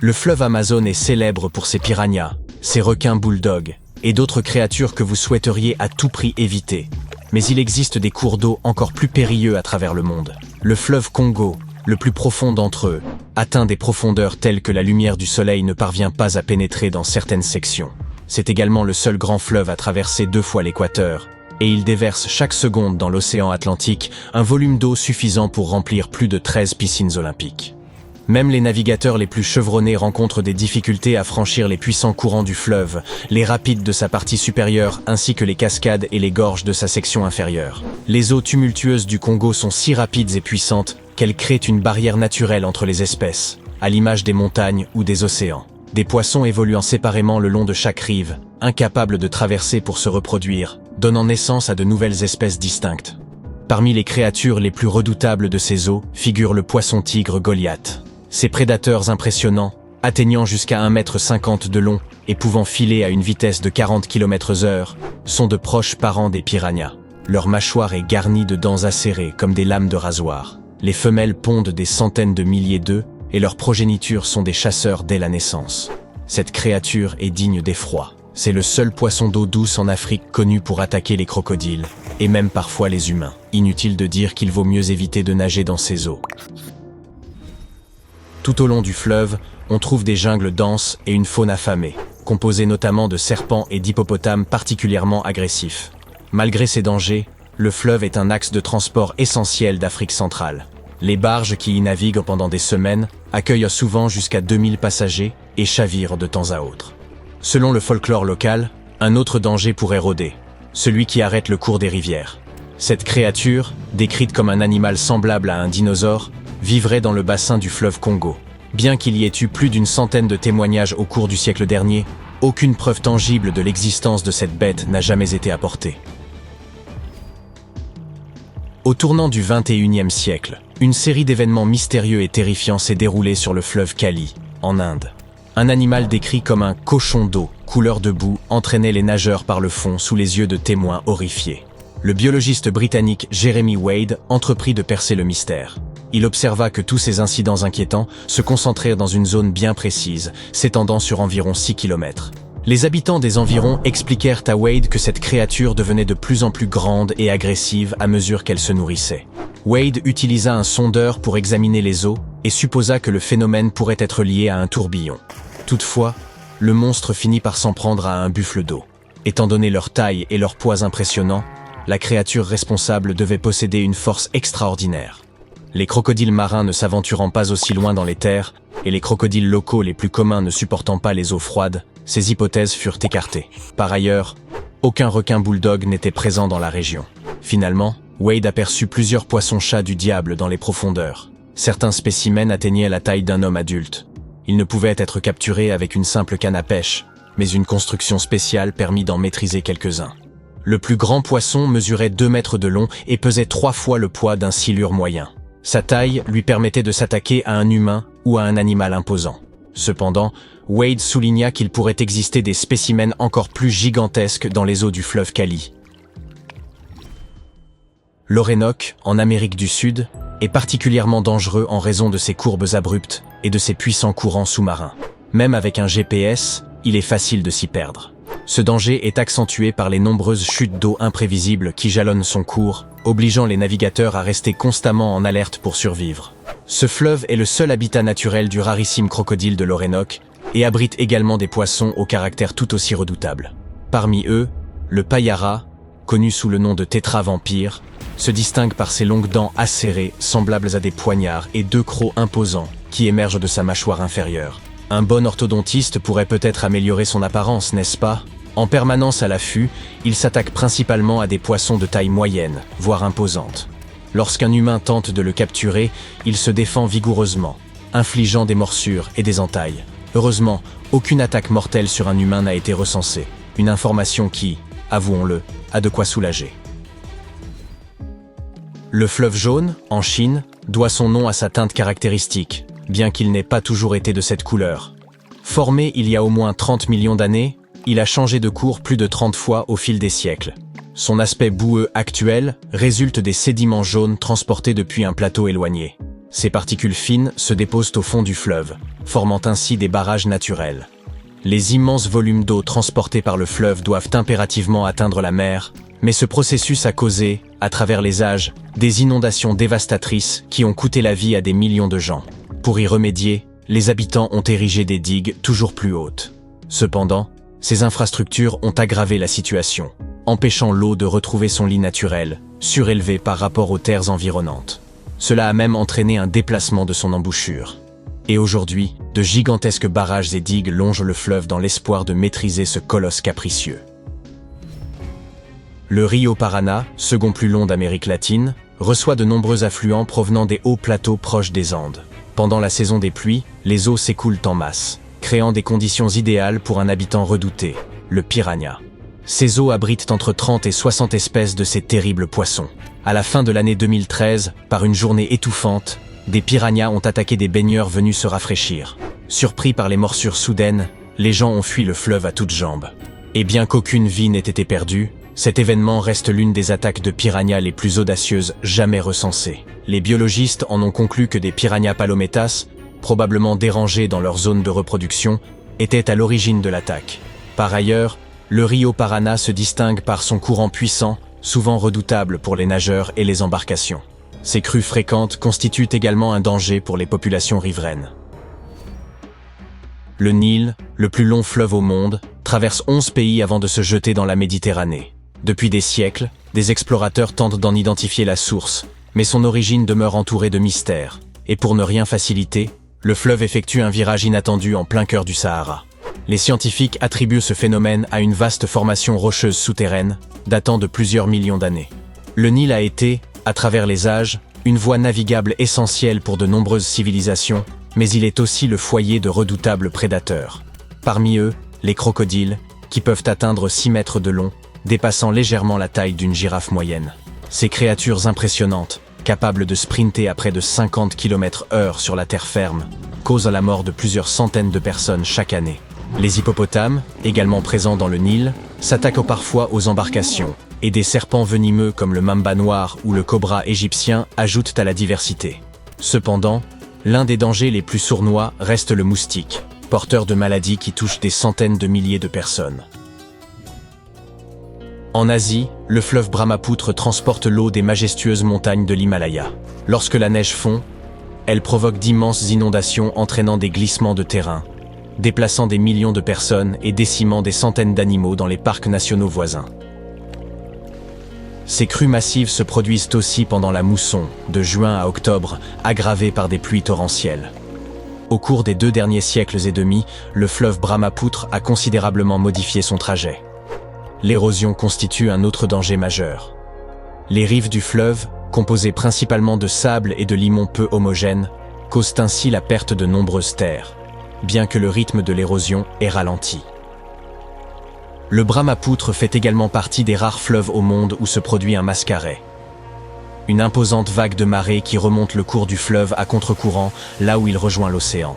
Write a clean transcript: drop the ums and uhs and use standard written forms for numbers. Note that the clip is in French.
Le fleuve Amazon est célèbre pour ses piranhas, ses requins bulldogs et d'autres créatures que vous souhaiteriez à tout prix éviter. Mais il existe des cours d'eau encore plus périlleux à travers le monde. Le fleuve Congo, le plus profond d'entre eux, atteint des profondeurs telles que la lumière du soleil ne parvient pas à pénétrer dans certaines sections. C'est également le seul grand fleuve à traverser 2 fois l'équateur, et il déverse chaque seconde dans l'océan Atlantique un volume d'eau suffisant pour remplir plus de 13 piscines olympiques. Même les navigateurs les plus chevronnés rencontrent des difficultés à franchir les puissants courants du fleuve, les rapides de sa partie supérieure ainsi que les cascades et les gorges de sa section inférieure. Les eaux tumultueuses du Congo sont si rapides et puissantes qu'elles créent une barrière naturelle entre les espèces, à l'image des montagnes ou des océans. Des poissons évoluant séparément le long de chaque rive, incapables de traverser pour se reproduire, donnant naissance à de nouvelles espèces distinctes. Parmi les créatures les plus redoutables de ces eaux figure le poisson-tigre Goliath. Ces prédateurs impressionnants, atteignant jusqu'à 1,50 m de long et pouvant filer à une vitesse de 40 km/h, sont de proches parents des piranhas. Leur mâchoire est garnie de dents acérées comme des lames de rasoir. Les femelles pondent des centaines de milliers d'œufs et leurs progénitures sont des chasseurs dès la naissance. Cette créature est digne d'effroi. C'est le seul poisson d'eau douce en Afrique connu pour attaquer les crocodiles, et même parfois les humains. Inutile de dire qu'il vaut mieux éviter de nager dans ces eaux. Tout au long du fleuve, on trouve des jungles denses et une faune affamée, composée notamment de serpents et d'hippopotames particulièrement agressifs. Malgré ces dangers, le fleuve est un axe de transport essentiel d'Afrique centrale. Les barges qui y naviguent pendant des semaines accueillent souvent jusqu'à 2000 passagers et chavirent de temps à autre. Selon le folklore local, un autre danger pourrait rôder, celui qui arrête le cours des rivières. Cette créature, décrite comme un animal semblable à un dinosaure, vivrait dans le bassin du fleuve Congo. Bien qu'il y ait eu plus d'une centaine de témoignages au cours du siècle dernier, aucune preuve tangible de l'existence de cette bête n'a jamais été apportée. Au tournant du XXIe siècle, une série d'événements mystérieux et terrifiants s'est déroulée sur le fleuve Kali, en Inde. Un animal décrit comme un cochon d'eau, couleur de boue, entraînait les nageurs par le fond sous les yeux de témoins horrifiés. Le biologiste britannique Jeremy Wade entreprit de percer le mystère. Il observa que tous ces incidents inquiétants se concentrèrent dans une zone bien précise, s'étendant sur environ 6 km. Les habitants des environs expliquèrent à Wade que cette créature devenait de plus en plus grande et agressive à mesure qu'elle se nourrissait. Wade utilisa un sondeur pour examiner les eaux et supposa que le phénomène pourrait être lié à un tourbillon. Toutefois, le monstre finit par s'en prendre à un buffle d'eau. Étant donné leur taille et leur poids impressionnants, la créature responsable devait posséder une force extraordinaire. Les crocodiles marins ne s'aventurant pas aussi loin dans les terres, et les crocodiles locaux les plus communs ne supportant pas les eaux froides, ces hypothèses furent écartées. Par ailleurs, aucun requin bulldog n'était présent dans la région. Finalement, Wade aperçut plusieurs poissons-chats du diable dans les profondeurs. Certains spécimens atteignaient la taille d'un homme adulte. Ils ne pouvaient être capturés avec une simple canne à pêche, mais une construction spéciale permit d'en maîtriser quelques-uns. Le plus grand poisson mesurait 2 mètres de long et pesait 3 fois le poids d'un silure moyen. Sa taille lui permettait de s'attaquer à un humain ou à un animal imposant. Cependant, Wade souligna qu'il pourrait exister des spécimens encore plus gigantesques dans les eaux du fleuve Kali. L'Orénoque, en Amérique du Sud, est particulièrement dangereux en raison de ses courbes abruptes et de ses puissants courants sous-marins. Même avec un GPS, il est facile de s'y perdre. Ce danger est accentué par les nombreuses chutes d'eau imprévisibles qui jalonnent son cours, obligeant les navigateurs à rester constamment en alerte pour survivre. Ce fleuve est le seul habitat naturel du rarissime crocodile de l'Orénoque et abrite également des poissons au caractère tout aussi redoutable. Parmi eux, le payara, connu sous le nom de tétra-vampire, se distingue par ses longues dents acérées semblables à des poignards et 2 crocs imposants qui émergent de sa mâchoire inférieure. Un bon orthodontiste pourrait peut-être améliorer son apparence, n'est-ce pas ? En permanence à l'affût, il s'attaque principalement à des poissons de taille moyenne, voire imposante. Lorsqu'un humain tente de le capturer, il se défend vigoureusement, infligeant des morsures et des entailles. Heureusement, aucune attaque mortelle sur un humain n'a été recensée, une information qui, avouons-le, a de quoi soulager. Le fleuve jaune, en Chine, doit son nom à sa teinte caractéristique, bien qu'il n'ait pas toujours été de cette couleur. Formé il y a au moins 30 millions d'années, il a changé de cours plus de 30 fois au fil des siècles. Son aspect boueux actuel résulte des sédiments jaunes transportés depuis un plateau éloigné. Ces particules fines se déposent au fond du fleuve, formant ainsi des barrages naturels. Les immenses volumes d'eau transportés par le fleuve doivent impérativement atteindre la mer, mais ce processus a causé, à travers les âges, des inondations dévastatrices qui ont coûté la vie à des millions de gens. Pour y remédier, les habitants ont érigé des digues toujours plus hautes. Cependant, ces infrastructures ont aggravé la situation, empêchant l'eau de retrouver son lit naturel, surélevé par rapport aux terres environnantes. Cela a même entraîné un déplacement de son embouchure. Et aujourd'hui, de gigantesques barrages et digues longent le fleuve dans l'espoir de maîtriser ce colosse capricieux. Le Rio Paraná, second plus long d'Amérique latine, reçoit de nombreux affluents provenant des hauts plateaux proches des Andes. Pendant la saison des pluies, les eaux s'écoulent en masse, créant des conditions idéales pour un habitant redouté, le piranha. Ces eaux abritent entre 30 et 60 espèces de ces terribles poissons. À la fin de l'année 2013, par une journée étouffante, des piranhas ont attaqué des baigneurs venus se rafraîchir. Surpris par les morsures soudaines, les gens ont fui le fleuve à toutes jambes. Et bien qu'aucune vie n'ait été perdue, cet événement reste l'une des attaques de piranhas les plus audacieuses jamais recensées. Les biologistes en ont conclu que des piranhas palometas, probablement dérangés dans leur zone de reproduction, étaient à l'origine de l'attaque. Par ailleurs, le Rio Paraná se distingue par son courant puissant, souvent redoutable pour les nageurs et les embarcations. Ces crues fréquentes constituent également un danger pour les populations riveraines. Le Nil, le plus long fleuve au monde, traverse 11 pays avant de se jeter dans la Méditerranée. Depuis des siècles, des explorateurs tentent d'en identifier la source, mais son origine demeure entourée de mystères. Et pour ne rien faciliter, le fleuve effectue un virage inattendu en plein cœur du Sahara. Les scientifiques attribuent ce phénomène à une vaste formation rocheuse souterraine, datant de plusieurs millions d'années. Le Nil a été, à travers les âges, une voie navigable essentielle pour de nombreuses civilisations, mais il est aussi le foyer de redoutables prédateurs. Parmi eux, les crocodiles, qui peuvent atteindre 6 mètres de long, dépassant légèrement la taille d'une girafe moyenne. Ces créatures impressionnantes, capables de sprinter à près de 50 km/h sur la terre ferme, causent la mort de plusieurs centaines de personnes chaque année. Les hippopotames, également présents dans le Nil, s'attaquent parfois aux embarcations, et des serpents venimeux comme le mamba noir ou le cobra égyptien ajoutent à la diversité. Cependant, l'un des dangers les plus sournois reste le moustique, porteur de maladies qui touchent des centaines de milliers de personnes. En Asie, le fleuve Brahmapoutre transporte l'eau des majestueuses montagnes de l'Himalaya. Lorsque la neige fond, elle provoque d'immenses inondations entraînant des glissements de terrain, déplaçant des millions de personnes et décimant des centaines d'animaux dans les parcs nationaux voisins. Ces crues massives se produisent aussi pendant la mousson, de juin à octobre, aggravée par des pluies torrentielles. Au cours des 2 derniers siècles et demi, le fleuve Brahmapoutre a considérablement modifié son trajet. L'érosion constitue un autre danger majeur. Les rives du fleuve, composées principalement de sable et de limons peu homogènes, causent ainsi la perte de nombreuses terres, bien que le rythme de l'érosion ait ralenti. Le Brahmapoutre fait également partie des rares fleuves au monde où se produit un mascaret. Une imposante vague de marée qui remonte le cours du fleuve à contre-courant, là où il rejoint l'océan.